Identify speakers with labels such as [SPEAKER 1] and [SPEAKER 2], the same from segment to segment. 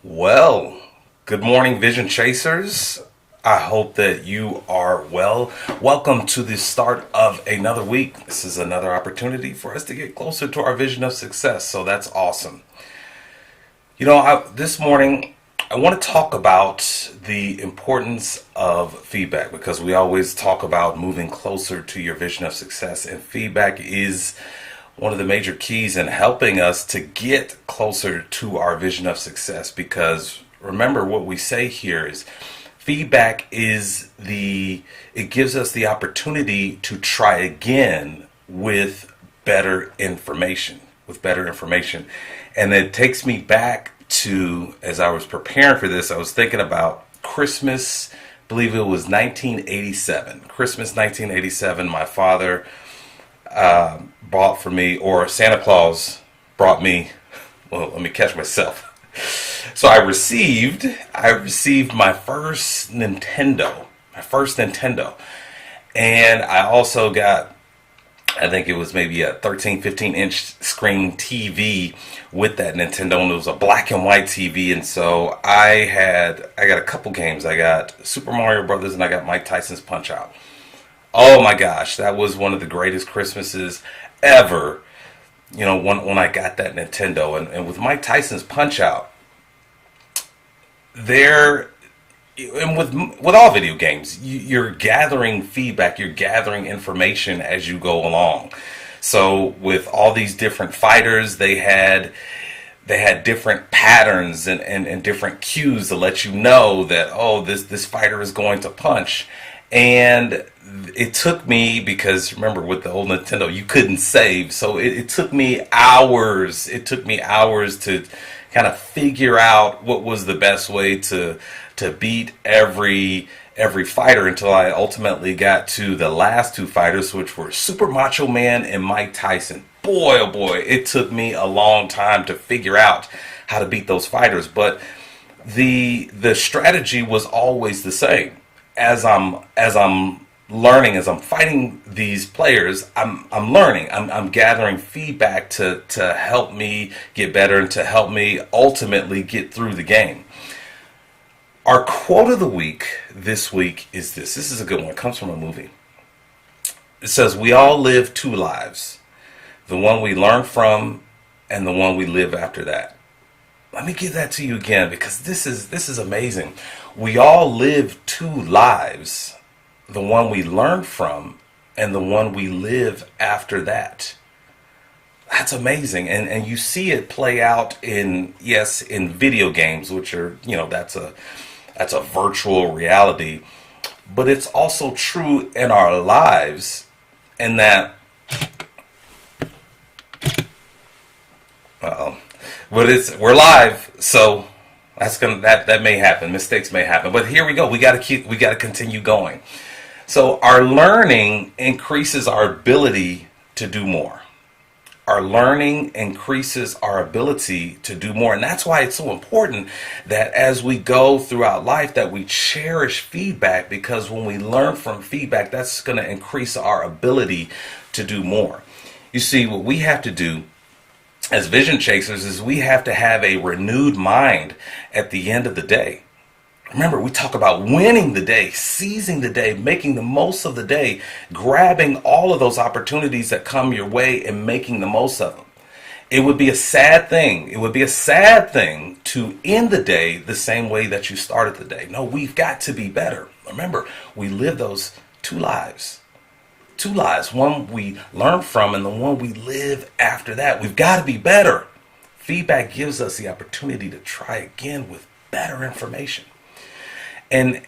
[SPEAKER 1] Well, good morning, Vision Chasers. I hope that you are well. Welcome to the start of another week. This is another opportunity for us to get closer to our vision of success. So that's awesome. This morning, I want to talk about the importance of feedback because we always talk about moving closer to your vision of success, and feedback is one of the major keys in helping us to get closer to our vision of success. Because remember, what we say here is feedback it gives us the opportunity to try again with better information. And it takes me back to, as I was preparing for this, I was thinking about Christmas. I believe it was 1987. Christmas 1987. My father bought for me, or Santa Claus brought me. Well, let me catch myself. So I received my first Nintendo, and I also got, I think it was maybe a 13, 15 inch screen TV with that Nintendo, and it was a black and white TV. And so I got a couple games. I got Super Mario Brothers and I got Mike Tyson's Punch Out. Oh my gosh, that was one of the greatest Christmases ever. When I got that Nintendo, and with Mike Tyson's Punch Out, there, and with all video games, you're gathering feedback, you're gathering information as you go along. So with all these different fighters, they had different patterns and different cues to let you know that, oh, this fighter is going to punch. And it took me, because remember, with the old Nintendo, you couldn't save. So it took me hours. It took me hours to kind of figure out what was the best way to beat every fighter, until I ultimately got to the last two fighters, which were Super Macho Man and Mike Tyson. Boy, oh boy, it took me a long time to figure out how to beat those fighters. But the strategy was always the same. As I'm learning, as I'm fighting these players, I'm learning. I'm gathering feedback to help me get better and to help me ultimately get through the game. Our quote of the week this week is this. This is a good one. It comes from a movie. It says, "We all live two lives, the one we learn from and the one we live after that." Let me give that to you again, because this is amazing. We all live two lives, the one we learn from and the one we live after that. That's amazing. And you see it play out in video games, which are, that's a virtual reality, but it's also true in our lives, in that but we're live, so that may happen. Mistakes may happen, but here we go. We got to continue going. So our learning increases our ability to do more. Our learning increases our ability to do more, and that's why it's so important that as we go throughout life, that we cherish feedback, because when we learn from feedback, that's going to increase our ability to do more. You see, what we have to do as vision chasers is we have to have a renewed mind at the end of the day. Remember, we talk about winning the day, seizing the day, making the most of the day, grabbing all of those opportunities that come your way and making the most of them. It would be a sad thing. It would be a sad thing to end the day the same way that you started the day. No, we've got to be better. Remember, we live those two lives. Two lives, one we learn from and the one we live after that. We've got to be better. Feedback gives us the opportunity to try again with better information. And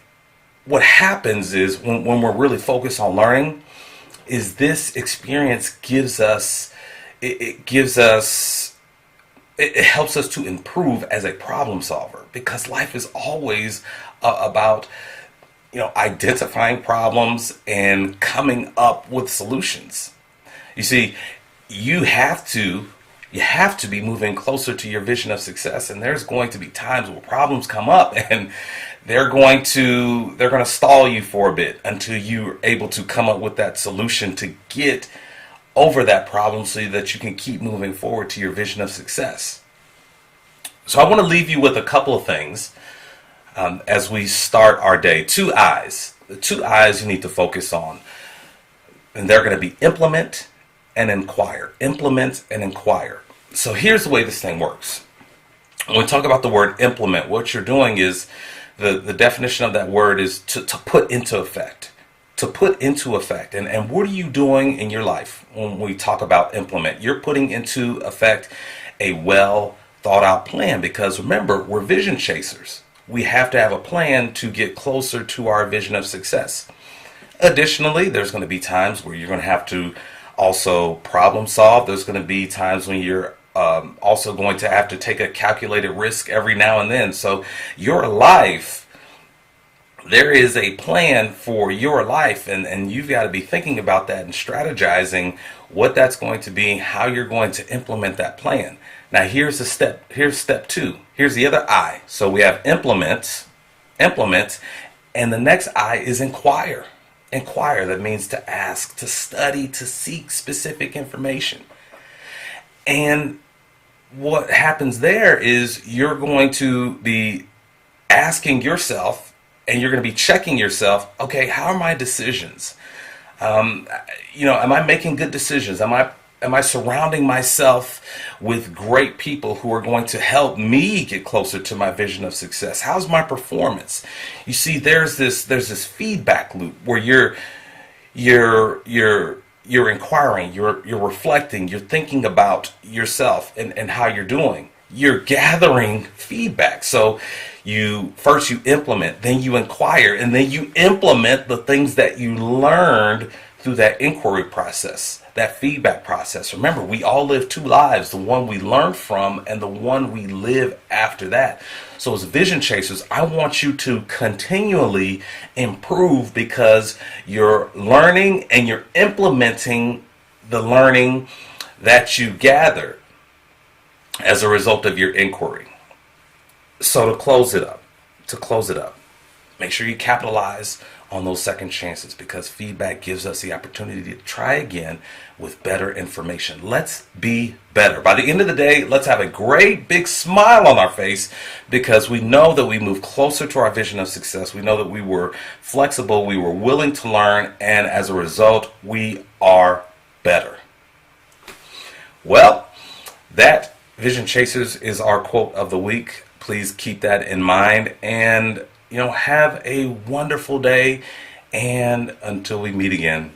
[SPEAKER 1] what happens is, when we're really focused on learning, is this experience gives us, it helps us to improve as a problem solver, because life is always about identifying problems and coming up with solutions. You see, you have to be moving closer to your vision of success, and there's going to be times where problems come up, and they're going to stall you for a bit until you're able to come up with that solution to get over that problem, so that you can keep moving forward to your vision of success. So I want to leave you with a couple of things as we start our day. Two eyes. The two eyes you need to focus on. And they're going to be implement and inquire. Implement and inquire. So here's the way this thing works. When we talk about the word implement, what you're doing is the definition of that word is to put into effect. To put into effect. And what are you doing in your life when we talk about implement? You're putting into effect a well thought out plan, because remember, we're vision chasers. We have to have a plan to get closer to our vision of success. Additionally, there's going to be times where you're going to have to also problem solve. There's going to be times when you're also going to have to take a calculated risk every now and then. So your life, there is a plan for your life, and you've got to be thinking about that and strategizing what that's going to be, how you're going to implement that plan. Now here's the step. Here's step two. Here's the other I. So we have implement, and the next I is inquire. Inquire, that means to ask, to study, to seek specific information. And what happens there is you're going to be asking yourself, and you're going to be checking yourself, okay, how are my decisions? Am I making good decisions? Am I surrounding myself with great people who are going to help me get closer to my vision of success? How's my performance? You see, there's this feedback loop where you're inquiring, you're reflecting, you're thinking about yourself and how you're doing. You're gathering feedback. So you implement, then you inquire, and then you implement the things that you learned through that inquiry process, that feedback process. Remember, we all live two lives, the one we learn from and the one we live after that. So as vision chasers, I want you to continually improve, because you're learning and you're implementing the learning that you gather as a result of your inquiry. So to close it up, make sure you capitalize on those second chances, because feedback gives us the opportunity to try again with better information. Let's be better. By the end of the day, let's have a great big smile on our face, because we know that we move closer to our vision of success. We know that we were flexible, we were willing to learn, and as a result, we are better. Well, that, Vision Chasers, is our quote of the week. Please keep that in mind, and have a wonderful day, and until we meet again,